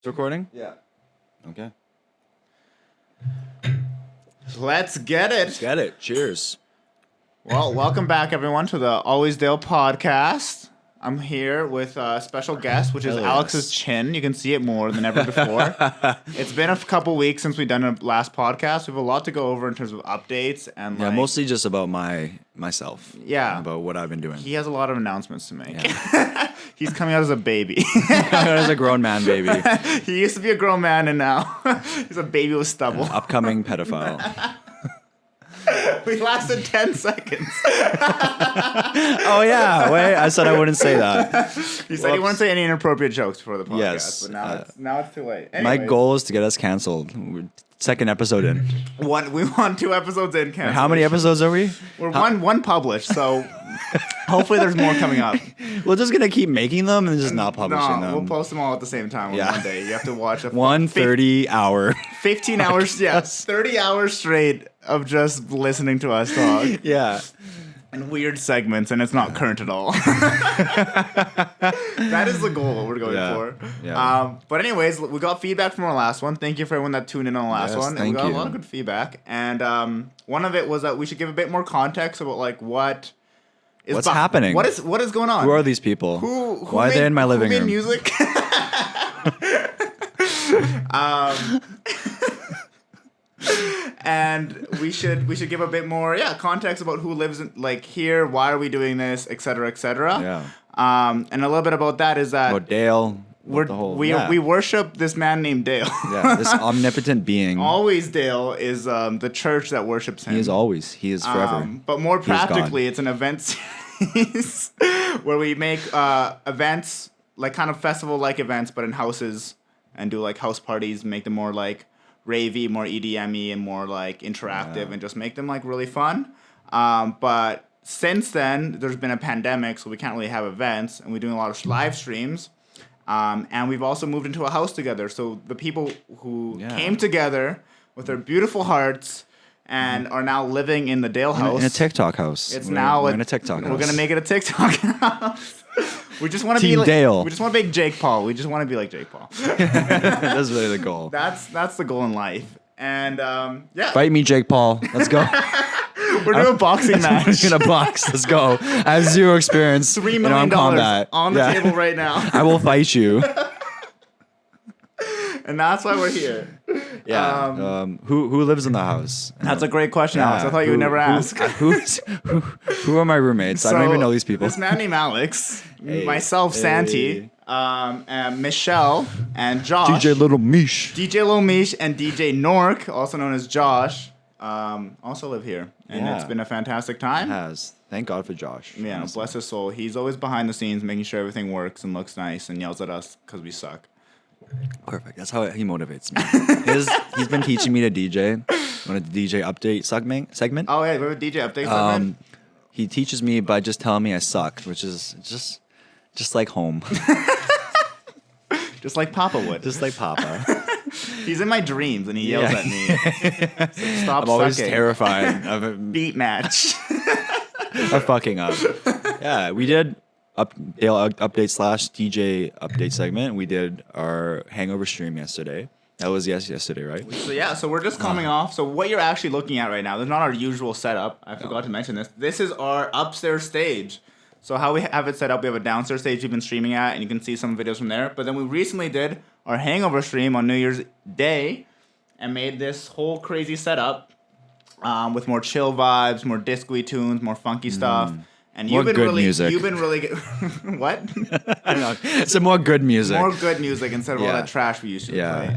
It's recording? Yeah. Okay. Let's get it. Get it. Cheers. Well, welcome back, everyone, to the Always Dale podcast. I'm here with a special guest, which is Hell Alex's yes. chin. You can see it more than ever before. It's been a couple weeks since we've done a last podcast. We have a lot to go over in terms of updates and Yeah, mostly just about myself. Yeah. About what I've been doing. He has a lot of announcements to make. Yeah. He's coming out as a baby. As a grown man, baby. He used to be a grown man, and now he's a baby with stubble. Upcoming pedophile. We lasted 10 seconds. Oh, yeah. Wait, I said I wouldn't say that. He said he wouldn't say any inappropriate jokes before the podcast, Yes, but now it's too late. My Anyways, goal is to get us canceled. Second episode in. we want 2 episodes in. How many episodes are we? We're one published, so hopefully there's more coming up. We're just going to keep making them and just not publishing them. We'll post them all at the same time on Yeah. one day. You have to watch a 1:30 hour. 15 hours, yes, 30 hours straight of just listening to us talk. Yeah. And weird segments, and it's not current at all. That is the goal we're going for. Yeah. But anyways, we got feedback from our last one. Thank you for everyone that tuned in on the last Yes, one. And thank we got you. a lot of good feedback. And one of it was that we should give a bit more context about like what is What's happening? What is going on? Who are these people? Who Why are made, they in my living who room? made music? And we should give a bit more context about who lives in like here, why are we doing this, etc., etc. Yeah. And a little bit about that is that About Dale. we worship this man named Dale. Yeah, this omnipotent being. Always Dale is the church that worships him. He is always. He is forever. But more He is God. practically, it's an event series where we make events, like kind of festival-like events, but in houses, and do like house parties, make them more like ravey, more EDM-y, and more like interactive, and just make them like really fun. But since then, there's been a pandemic, so we can't really have events, and we're doing a lot of live streams. And we've also moved into a house together. So the people who came together with their beautiful hearts and are now living in the Dale house. In a TikTok house. We're in a TikTok house. We're gonna make it a TikTok house. We just want to be Team like Dale. We just want to be Jake Paul. We just want to be like Jake Paul. That's really the goal. That's the goal in life. And Fight me, Jake Paul. Let's go. we're doing a boxing match. In a box. Let's go. I have zero experience $3 in million armed combat. on the table right now. I will fight you. And that's why we're here. Yeah. Who lives in the house? That's a great question, Alex. I thought you would never ask. Who are my roommates? I don't even know these people. This man named Alex, Hey. myself, Santi, and Michelle, and Josh. DJ Little Mish. DJ Lil Mish and DJ Nork, also known as Josh, also live here. And Yeah. it's been a fantastic time. Has. Thank God for Josh. Yeah, honestly. bless his soul. He's always behind the scenes making sure everything works and looks nice and yells at us because we suck. Perfect. That's how he motivates me. He's been teaching me to DJ. On a DJ update segment. Oh, yeah, we have a DJ update segment. He teaches me by just telling me I suck, which is just like home. Just like Papa would. Just like Papa. He's in my dreams and he yells at me. So stop I'm always sucking. terrified of Beat match. fucking up. Yeah, we did Dale update / DJ update segment. We did our hangover stream yesterday. That was yesterday, right? So we're just coming off. So what you're actually looking at right now, there's not our usual setup. I forgot to mention this. This is our upstairs stage. So how we have it set up, we have a downstairs stage we've been streaming at, and you can see some videos from there. But then we recently did our hangover stream on New Year's Day and made this whole crazy setup with more chill vibes, more disco-y tunes, more funky stuff. And More good music. You've been really good. What? I know. Some more good music. More good music instead of all that trash we used to play.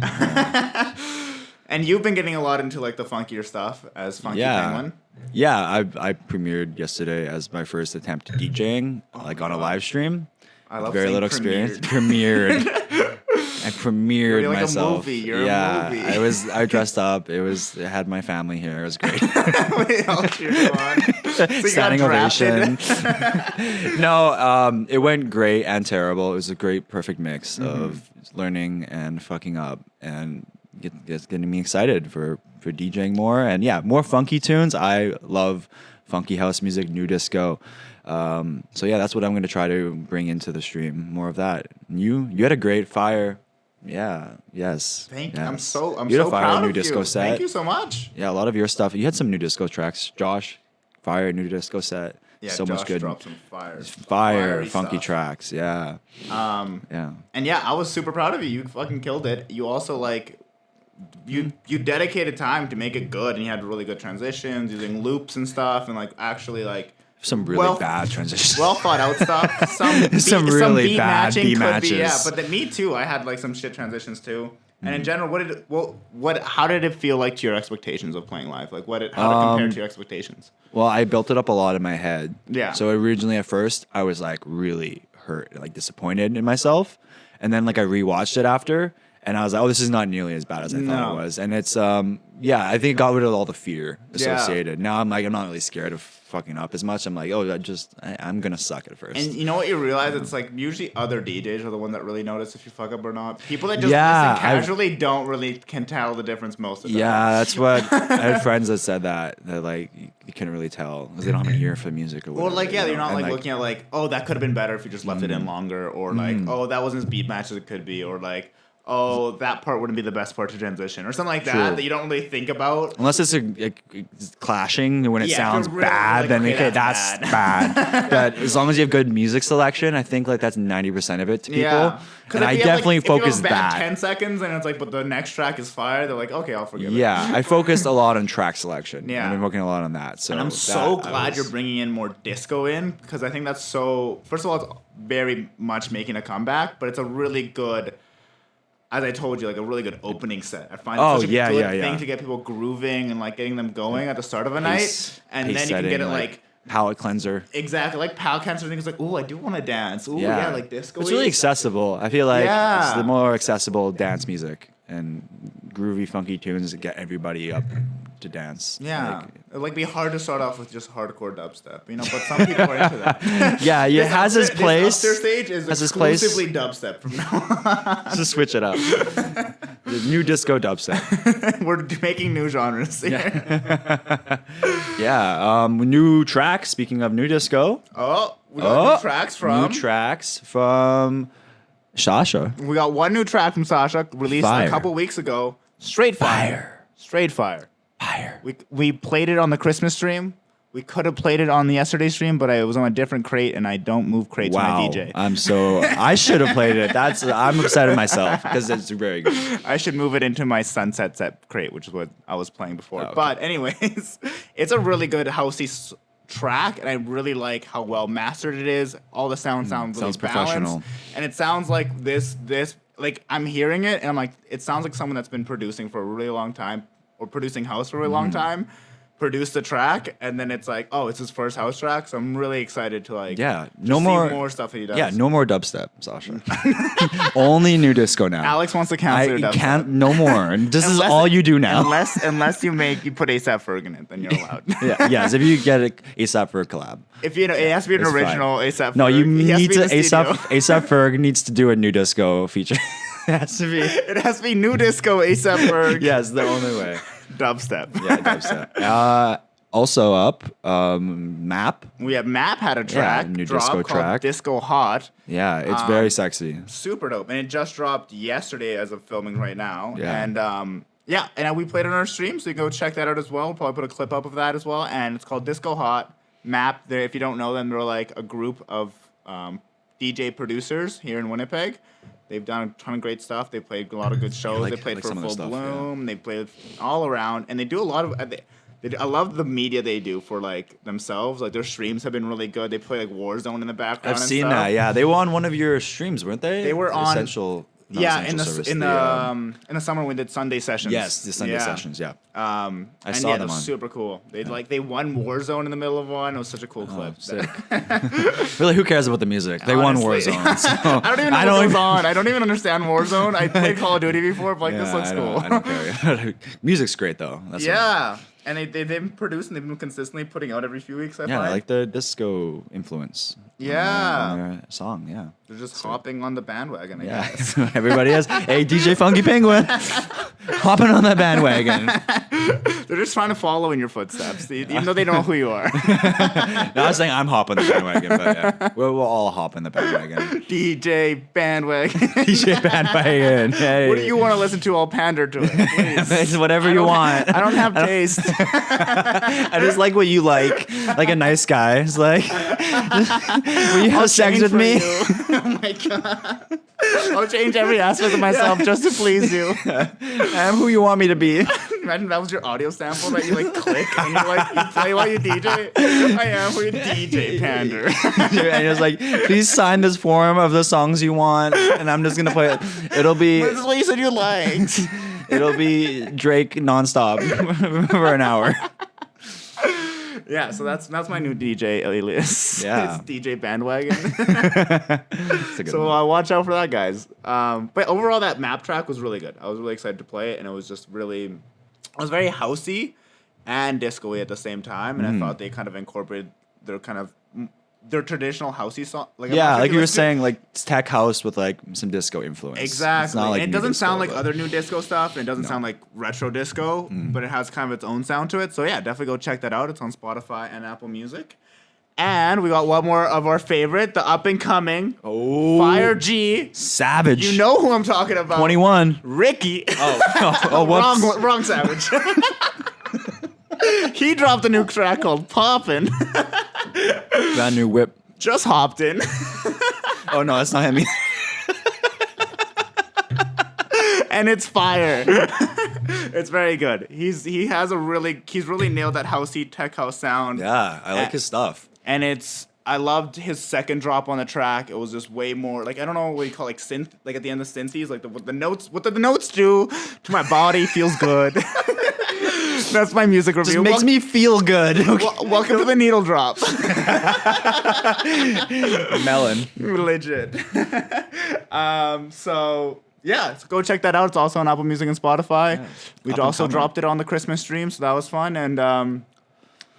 And you've been getting a lot into like the funkier stuff as Funky Penguin. Yeah, I premiered yesterday as my first attempt at DJing, on a live stream. I love Very saying little experience. premiered. I premiered You're like myself. a movie. You're a movie. I dressed up. I had my family here. It was great. Wait, I'll cheer you on. So you Standing got ovation. drafted. No, it went great and terrible. It was a great, perfect mix of learning and fucking up and getting me excited for DJing more. And yeah, more funky tunes. I love funky house music, new disco. So yeah, that's what I'm going to try to bring into the stream. More of that. You had a great fire Yeah. Yes. Thank you. yes. I'm so You had a fire proud new of disco you. set. Thank you so much. Yeah, a lot of your stuff. You had some new disco tracks, Josh. Fire new disco set. Yeah, so Josh much good. dropped some fire, Fire, funky stuff. tracks. Yeah. Yeah. And yeah, I was super proud of you. You fucking killed it. You also like you dedicated time to make it good, and you had really good transitions using loops and stuff, and like actually like Some really bad transitions. well thought out stuff. Some really beat bad matching beat could be, yeah, matches. but me too. I had like some shit transitions too. And in general, how did it feel like to your expectations of playing live? Like how did it compare to your expectations? Well, I built it up a lot in my head. Yeah. So originally at first, I was like really hurt, like disappointed in myself. And then like I rewatched it after, and I was like, oh, this is not nearly as bad as I thought it was. And it's yeah, I think it got rid of all the fear associated. Now I'm like, I'm not really scared of fucking up as much. I'm like, oh, I'm gonna suck at first. And you know what you realize? It's like usually other DJs are the one that really notice if you fuck up or not. People that just listen casually can tell the difference most of the time. Yeah, that's what I had friends that said that like you couldn't really tell because they don't have an ear for music or whatever. Or like yeah, you're not And, like looking at like, oh, that could have been better if you just left it in longer, or like, oh, that wasn't as beat match as it could be, or like, oh, that part wouldn't be the best part to transition, or something like that you don't really think about. Unless it's clashing when it sounds really, bad, like, then okay, that's bad. But as long as you have good music selection, I think like that's 90% of it to people. Yeah. And I definitely focus if you have that. 10 seconds and it's like, but the next track is fire. They're like, okay, I'll forgive it. Yeah, I focused a lot on track selection. Yeah. I've been working a lot on that. So And I'm so glad you're bringing in more disco in, because I think that's so. First of all, it's very much making a comeback, but it's a really good. As I told you, like a really good opening set. I find it's such a good thing to get people grooving and like getting them going at the start of a night, and then you can get it like palate cleanser. Exactly, like palate cleanser things. Like, ooh, I do want to dance. Ooh, yeah, like disco. It's really accessible. I feel like it's the more accessible dance music, and groovy, funky tunes that get everybody up to dance. Yeah, it'd like be hard to start off with just hardcore dubstep, you know. But some people are into that. Yeah, it has its place. This stage is exclusively dubstep from now on. Just switch it up. The new disco dubstep. We're making new genres here. Yeah. New tracks. Speaking of new disco. Oh, we got new tracks from Sasha. We got one new track from Sasha released a couple weeks ago. Straight fire. Straight fire. Fire. We played it on the Christmas stream. We could have played it on the yesterday stream, but it was on a different crate, and I don't move crates when I DJ. I should have played it. I'm upset at myself because it's very good. I should move it into my Sunset Set crate, which is what I was playing before. Oh, okay. But anyways, it's a really good housey track, and I really like how well mastered it is. All the sounds really professional, and it sounds like this. Like I'm hearing it, and I'm like, it sounds like someone that's been producing for a really long time, or producing house for a really long time. Produced the track, and then it's like, oh, it's his first house track, so I'm really excited to like see more stuff that he does. Yeah, no more dubstep, Sasha. Only new disco now. Alex wants to cancel your dubstep. Can't no more. This is all you do now. Unless you put ASAP Ferg in it, then you're allowed. Yes, if you get an ASAP Ferg collab. If you know, it has to be an original ASAP Ferg. No, you need to ASAP Ferg needs to do a new disco feature. It has to be. It has to be new disco ASAP Ferg. Yes, the only way. Dubstep. Yeah, dubstep. Also up, Map. We have Map had a track, new disco track, Disco Hot. Yeah, it's very sexy. Super dope, and it just dropped yesterday as of filming right now. Yeah. And and we played it on our stream, so you can go check that out as well. We'll probably put a clip up of that as well. And it's called Disco Hot. Map. If you don't know them, they're like a group of DJ producers here in Winnipeg. They've done a ton of great stuff. They played a lot of good shows. They played for Full Bloom. Yeah. They played all around, and they do a lot of. I love the media they do for like themselves. Like their streams have been really good. They play like Warzone in the background. I've seen that. Yeah, they were on one of your streams, weren't they? They were on Essential. In the summer we did Sunday sessions. Yes, the Sunday sessions. Yeah. I saw them on. Super cool. They won Warzone in the middle of one. It was such a cool clip. Sick. Really, who cares about the music? They won Warzone. So I don't even know what goes on. I don't even understand Warzone. I played Call of Duty before, but this looks cool. I don't care. Music's great though. That's and they've been producing. They've been consistently putting out every few weeks. I find. I like the disco influence. Yeah. On their song. Yeah. They're just hopping on the bandwagon. I guess. Everybody is. Hey, DJ Funky Penguin. hopping on that bandwagon. They're just trying to follow in your footsteps, even though they don't know who you are. No, I was saying I'm hopping the bandwagon, but yeah, we'll all hop in the bandwagon. DJ bandwagon. DJ bandwagon. Hey. What do you want to listen to? I'll pander to it. Please. It's whatever you want. I don't have taste. I just like what you like a nice guy. It's like, will you have sex with me? Oh my god. I'll change every aspect of myself just to please you. I'm who you want me to be. Imagine that was your audio sample that you like click and you play while you DJ. I am who you DJ pander. And it's like, please sign this form of the songs you want, and I'm just gonna play it. It'll be. This is what you said you liked. It'll be Drake nonstop for an hour. Yeah, so that's my new DJ alias. Yeah. It's DJ bandwagon. It's a good So one. watch out for that, guys. But overall, that map track was really good. I was really excited to play it, and it was just really, it was very housey and disco-y at the same time. And I thought they kind of incorporated their traditional housey song. Like, I'm not Yeah, sure like if you were listen to- saying, like it's tech house with like some disco influence. Exactly. It's not like and it new doesn't disco, sound like but- other new disco stuff, and it doesn't sound like retro disco, but it has kind of its own sound to it. So yeah, definitely go check that out. It's on Spotify and Apple Music. And we got one more of our favorite, the up and coming Fire G. Savage. You know who I'm talking about. 21. Ricky. Oh, whoops. wrong Savage. He dropped a new track called Poppin'. That new whip. Just hopped in. Oh no, that's not him. And it's fire. It's very good. He's really nailed that housey tech house sound. Yeah, I like his stuff. And I loved his second drop on the track. It was just way more like, I don't know what you call like synth, like at the end of synthes, like what the notes do to my body feels good. That's my music review. Just makes me feel good. Welcome to the needle drop. Melon. Legit. So yeah, so go check that out. It's also on Apple Music and Spotify. Yeah, We up and also coming. dropped it on the Christmas stream, so that was fun. And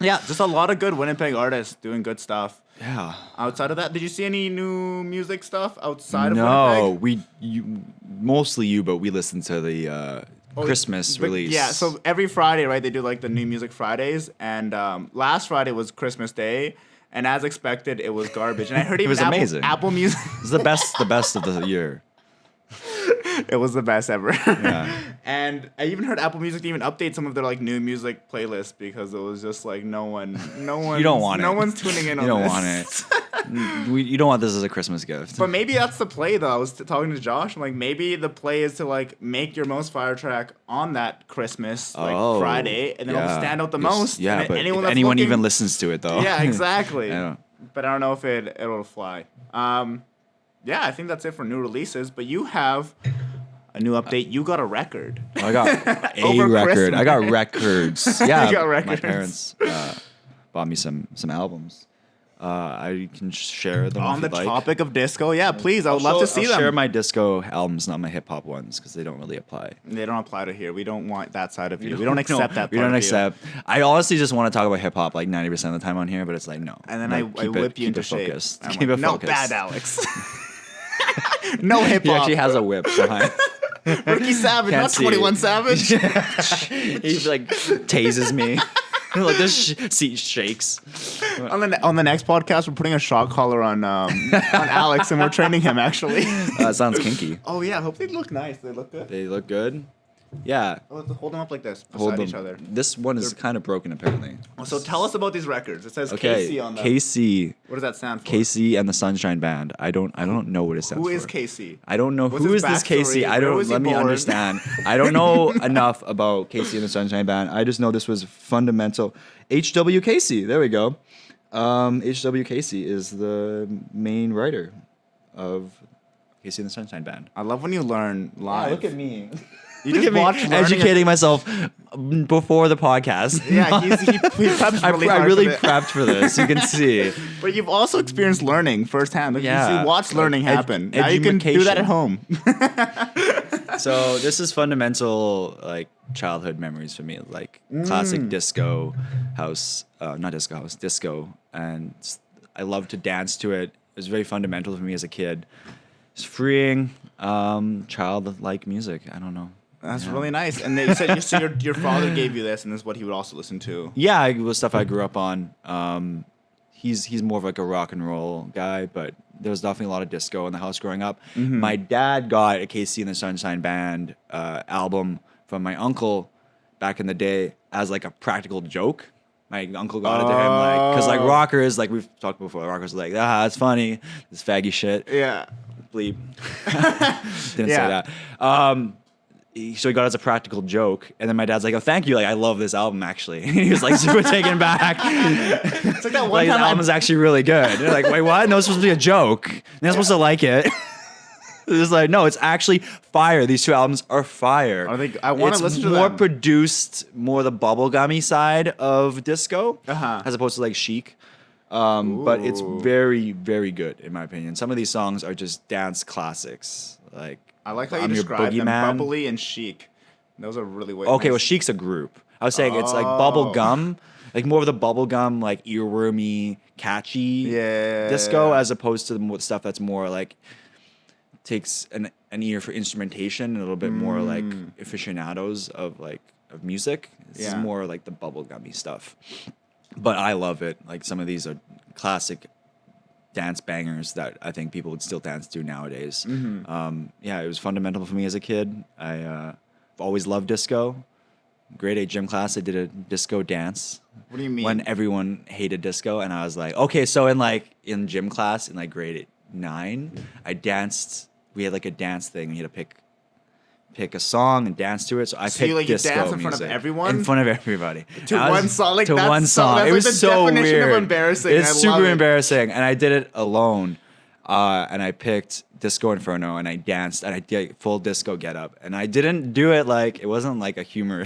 yeah, just a lot of good Winnipeg artists doing good stuff. Yeah. Outside of that, did you see any new music stuff outside of No, Winnipeg? mostly you, but we listened to the Christmas But release. yeah, so every Friday, right, they do like the new music Fridays, and last Friday was Christmas Day, and as expected, it was garbage. And I heard even was amazing. Apple Music. It's the best of the year. It was the best ever. Yeah. And I even heard Apple Music even update some of their like new music playlists because it was just like no one. You don't want it. No one's tuning in on You don't this. want it. You don't want this as a Christmas gift. But maybe that's the play though. I was talking to Josh. I'm like, maybe the play is to like make your most fire track on that Christmas like Friday, and then it'll stand out the most. Yeah, and but anyone if that's anyone looking- even listens to it though. Yeah, exactly. I don't. But I don't know if it'll fly. Yeah, I think that's it for new releases. But you have a new update. You got a record. I got a Over record. I got Christmas. records. Yeah, got my records. parents bought me some albums. I can share them On if the you'd like. topic of disco, yeah, please. I would love to see I'll them. share my disco albums, not my hip hop ones, because they don't really apply. They don't apply to here. We don't want that side of you. We don't accept that. We part don't of you. accept. I honestly just want to talk about hip hop like 90% of the time on here, but it's like no. And then Like, I whip you keep into it shape. focused. I'm Keep like, it no, focused. bad Alex. No hip He hop. actually has a whip behind. Ricky Savage, Can't not see 21 it. Savage. He like tases me. Like this seat shakes. on the next podcast, we're putting a shock collar on Alex, and we're training him actually. That sounds kinky. Oh yeah, I hope they look nice. They look good. They look good. Yeah. Let's hold them up like this beside Hold them. each other. This one is kind of broken apparently. So tell us about these records. It says Okay. KC on them. KC. What does that stand for? KC and the Sunshine Band. I don't know what it stands Who for. is KC? I don't know What's who his is this backstory? KC. I Where don't. was he Let me born? understand. I don't know enough about KC and the Sunshine Band. I just know this was fundamental. HWKC. There we go. HWKC is the main writer of KC and the Sunshine Band. I love when you learn live. me. You Look just at me watch learning educating myself before the podcast. Yeah, he preps really I hard really for it. prepped for this. You can see. But you've also experienced learning firsthand. Like Yeah. you watch learning Ed- happen. Now you can do that edumacation. at home. So this is fundamental like childhood memories for me, like classic disco house, not disco house, disco, and I love to dance to it. It was very fundamental for me as a kid. It's freeing, childlike music. I don't know. That's really nice. And you said so your father gave you this, and this is what he would also listen to. Yeah, it was stuff I grew up on. He's more of like a rock and roll guy, but there was definitely a lot of disco in the house growing up. My dad got a KC and the Sunshine Band album from my uncle back in the day as like a practical joke. My uncle got it to him like because like rockers, like we've talked before, rockers are like, it's funny, this faggy shit. Yeah. Bleep. Didn't say that. So he got it as a practical joke, and then my dad's like, "Oh, thank you! Like, I love this album actually." He was like super taken back. It's like that one like, time the album is actually really good. And they're like, "Wait, what? No, it's supposed to be a joke. You're not supposed to like it." It's like, no, it's actually fire. These two albums are fire. I want to listen to them. It's more produced, more the bubblegummy side of disco, Uh-huh. as opposed to like chic. But it's very, very good in my opinion. Some of these songs are just dance classics. Like I like how you I'm Your describe them, Boogeyman. bubbly and chic. Those are really way. Okay, well, nice. Chic's a group. I was saying it's like bubble gum, like more of the bubble gum, like earwormy, catchy disco, as opposed to the stuff that's more like takes an ear for instrumentation and a little bit more like aficionados of music. This is more like the bubblegummy stuff. But I love it. Like some of these are classic dance bangers that I think people would still dance to nowadays. It was fundamental for me as a kid. I've always loved disco. Grade 8 gym class, I did a disco dance. What do you mean? When everyone hated disco, and I was like, okay, so in gym class in like grade 9, I danced. We had like a dance thing. We had to pick a song and dance to it. So I picked you disco dance in front of music. everyone? In front of everybody. To one song? Like, to that's one so- song. that's It like was the so definition of weird. embarrassing. It's I love super it. embarrassing. And I did it alone. And I picked Disco Inferno and I danced and I did full disco get up. And I didn't do it like, it wasn't like a humor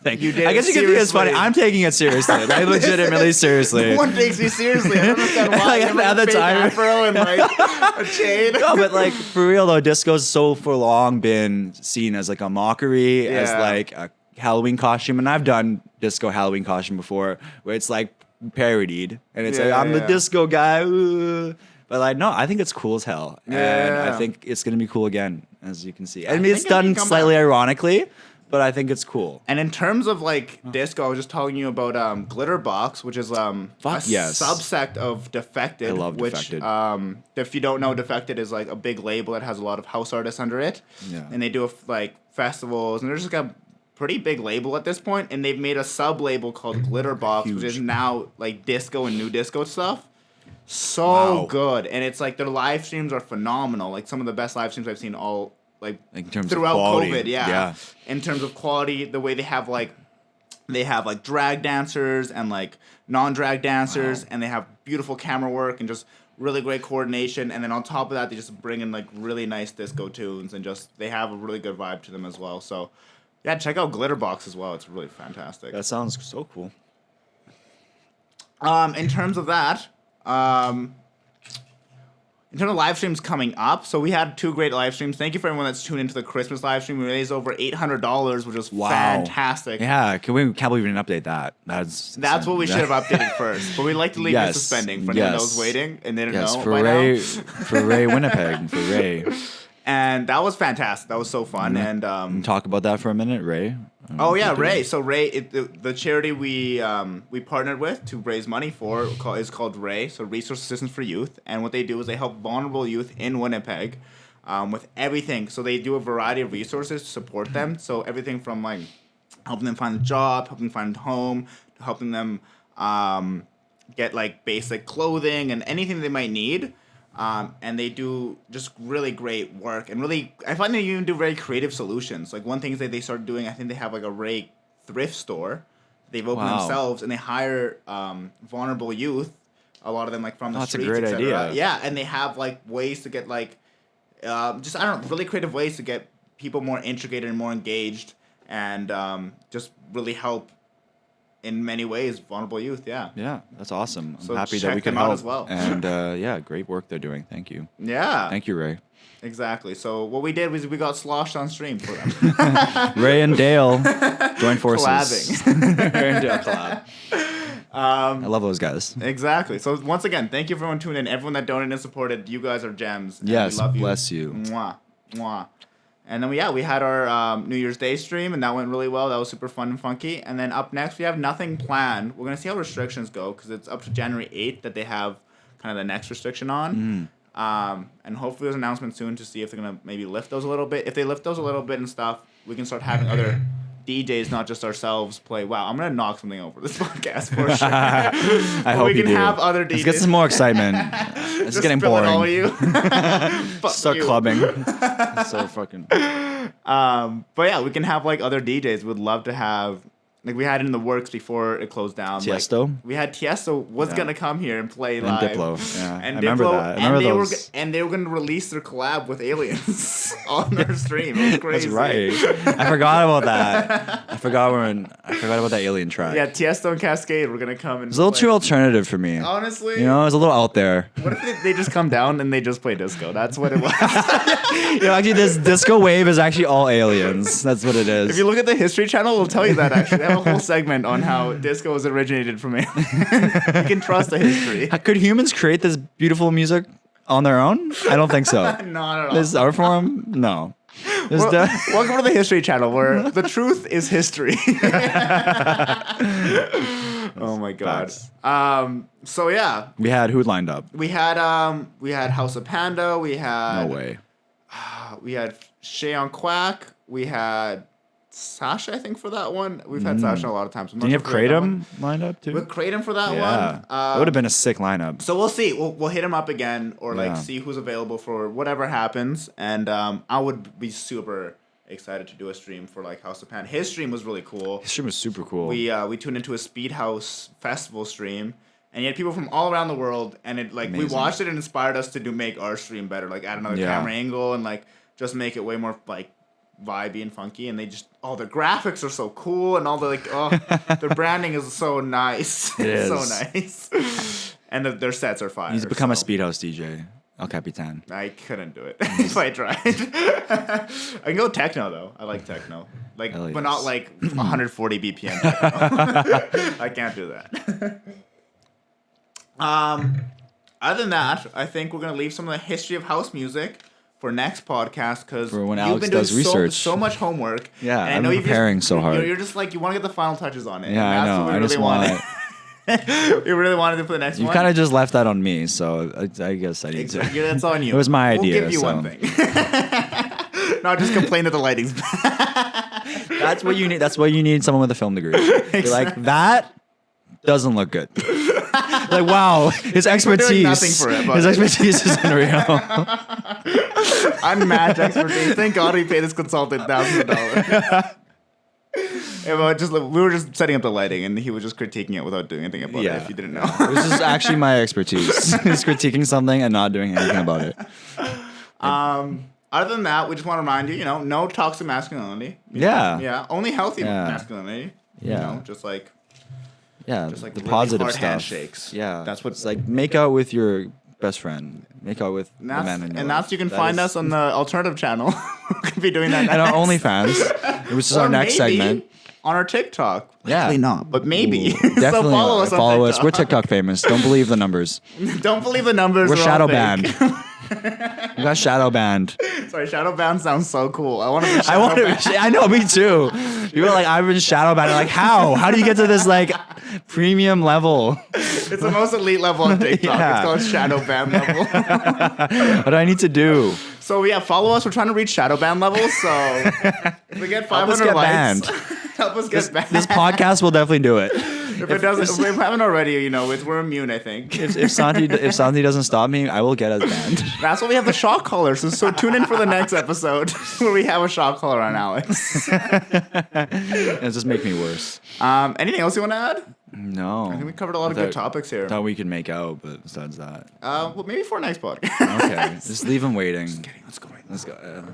thing. You did I guess it you could think it's funny. seriously. I'm taking it seriously. Like legitimately seriously. No one takes me seriously. I don't understand why. Like, You have, at the a fake time- afro and like a chain. No, but like for real though, disco's so for long been seen as like a mockery, as Yeah. like a Halloween costume, and I've done disco Halloween costume before, where it's like parodied, and it's like I'm the disco guy, ooh. But like no, I think it's cool as hell, and I think it's gonna be cool again, as you can see. I mean, it's think it can done come slightly ironically, but I think it's cool. And in terms of like disco, I was just telling you about Glitterbox, which is a yes. subsect of Defected. I love which, Defected. If you don't know, Defected is like a big label that has a lot of house artists under it. Yeah. And they do like festivals, and they're just like a pretty big label at this point. And they've made a sub label called Glitterbox, which is now like disco and new disco stuff. So good, and it's like their live streams are phenomenal. Like some of the best live streams I've seen all like in terms throughout of quality. COVID. Yeah, in terms of quality, the way they have like drag dancers and like non-drag dancers, and they have beautiful camera work and just really great coordination. And then on top of that, they just bring in like really nice disco tunes, and just they have a really good vibe to them as well. So yeah, check out Glitterbox as well. It's really fantastic. That sounds so cool. In terms of that, in terms of live streams coming up, so we had 2 great live streams. Thank you for everyone that's tuned into the Christmas live stream. We raised over $800, which was fantastic. Yeah, can't believe we didn't update that. That's what we should have updated first. But we like to leave it suspending for anyone that was waiting and didn't know for by Ray, now. for Ray Winnipeg, for Ray. And that was fantastic. That was so fun. And Talk about that for a minute, Ray. oh yeah, Ray. So Ray, the charity we partnered with to raise money for is called Ray. So Resource Assistance for Youth. And what they do is they help vulnerable youth in Winnipeg with everything. So they do a variety of resources to support them. So everything from like helping them find a job, helping them find a home, to helping them get like basic clothing and anything they might need. And they do just really great work, and really, I find they even do very creative solutions. Like one thing that they started doing, I think they have like a Ray thrift store. They've opened themselves, and they hire vulnerable youth. A lot of them like from the streets. That's a great idea. Yeah, and they have like ways to get like, just I don't know, really creative ways to get people more integrated and more engaged, and just really help. In many ways, vulnerable youth, yeah. Yeah, that's awesome. I'm So happy that check we could them out help as well. And yeah, great work they're doing. Thank you. Yeah. Thank you, Ray. Exactly. So what we did was we got sloshed on stream for them. Ray and Dale joined forces. Collabing. Ray and Dale collab. I love those guys. Exactly. So once again, thank you for everyone tuning in. Everyone that donated and supported, you guys are gems. And Yes, we love you. bless you. Mwah. Mwah. And then we had our New Year's Day stream, and that went really well. That was super fun and funky. And then up next, we have nothing planned. We're going to see how restrictions go, because it's up to January 8th that they have kind of the next restriction on. And hopefully there's an announcement soon to see if they're going to maybe lift those a little bit. If they lift those a little bit and stuff, we can start having other DJs, not just ourselves, play. Wow, I'm going to knock something over this podcast for sure. I hope we can you do. have other DJs. Let's get some more excitement. It's Just getting spill boring. it all of you. Fuck Start you. clubbing. So fucking. But yeah, we can have like other DJs. We'd love to have, like, we had it in the works before it closed down. Tiesto? Like, we had Tiesto was gonna come here and play And live. Diplo. Yeah, And I remember Diplo, that. I remember and they were gonna release their collab with Aliens on their stream. It was crazy. That's right. I forgot about that. I forgot about that alien track. Yeah, Tiesto and Cascade were gonna come and. It's a little play. too alternative for me. Honestly, You know, it was a little out there. what if they just come down and they just play disco? That's what it was. Actually, this disco wave is actually all aliens. That's what it is. If you look at the History Channel, it'll tell you that actually. They have a whole segment on how disco was originated from aliens. You can trust the history. Could humans create this beautiful music on their own? I don't think so. Not at all. This art form? No. There's Welcome to the History Channel, where the truth is history. Oh my god. Facts. So yeah, We had who lined up? we had House of Panda. We had No way. We had Shay on Quack. We had Sasha, I think, for that one. We've had Sasha a lot of times. I'm not Didn't you have sure if we had that one. Kratom lined up too? With Kratom for that Yeah. one. It would have been a sick lineup. So we'll see. We'll hit him up again, or like Yeah. see who's available for whatever happens. And I would be super excited to do a stream for like House of Pan. His stream was really cool. His stream was super cool. We tuned into a Speed House festival stream, and you had people from all around the world. And it like we Amazing. watched it and inspired us to make our stream better. Like add another Yeah. camera angle and like just make it way more like vibey and funky. And they just the graphics are so cool, and all the like their branding is so nice. It It's so is. nice. And their sets are fire. He's become a so. Speedhouse DJ. El Capitan. I couldn't do it if I tried. I can go techno though. I like techno, like, Hell but not yes. like 140 BPM. Techno. I can't do that. Other than that, I think we're gonna leave some of the history of house music for next podcast, because For when you've Alex been doing does research. so much homework. Yeah, and I I've know been you've preparing so hard. You're just like you want to get the final touches on it. Yeah, and I that's know. what we I just really want wanted. You really wanted to for the next You one. kind of just left that on me, so I guess I need to. Exactly. That's on you. It was my idea, We'll give you so. one thing. Not just complain that the lighting's bad. That's what you need. That's why you need someone with a film degree. You're like, that doesn't look good. Like, wow, his expertise. nothing for it, but- His expertise is unreal. Unmatched expertise. Thank God we paid this consultant thousands of dollars. Yeah, but we were just setting up the lighting, and he was just critiquing it without doing anything about it. If you didn't know. This is actually my expertise. Is critiquing something and not doing anything about it. Other than that, we just want to remind you, no toxic masculinity. Yeah. Yeah. Only healthy Yeah. masculinity. Yeah. Just like Yeah, like the really positive hard stuff. handshakes. Yeah, That's what- it's like. Make out with your best friend. Make out with the man in your and life. that's you can That find is- us on the alternative channel. We could be doing that and our next. OnlyFans, which is Or our next maybe segment. on our TikTok. Yeah. Actually not, but maybe. Ooh, definitely So follow us on follow us. TikTok. We're TikTok famous. Don't believe the numbers. Don't believe the numbers. We're they're all shadow fake. banned. We got shadow banned. Sorry, shadow banned sounds so cool. I want to be I shadow want banned. to. I know, me too. People are like, I've been shadow banned. Like, how? How do you get to this like premium level? It's the most elite level on TikTok. Yeah. It's called shadow ban level. What do I need to do? So yeah, follow us. We're trying to reach shadow ban levels. So if we get 500 us get likes, banned. help us get banned. This podcast will definitely do it. if it doesn't, if we haven't already, we're immune. I think. If Santi doesn't stop me, I will get us banned. That's why we have the shock collar. So tune in for the next episode where we have a shock collar on Alex. It'll just make me worse. Anything else you want to add? No. I think we covered a lot of good topics here. Thought we could make out, but besides that, Well, maybe for next podcast. okay. Just leave him waiting. Let's go right now. Let's go.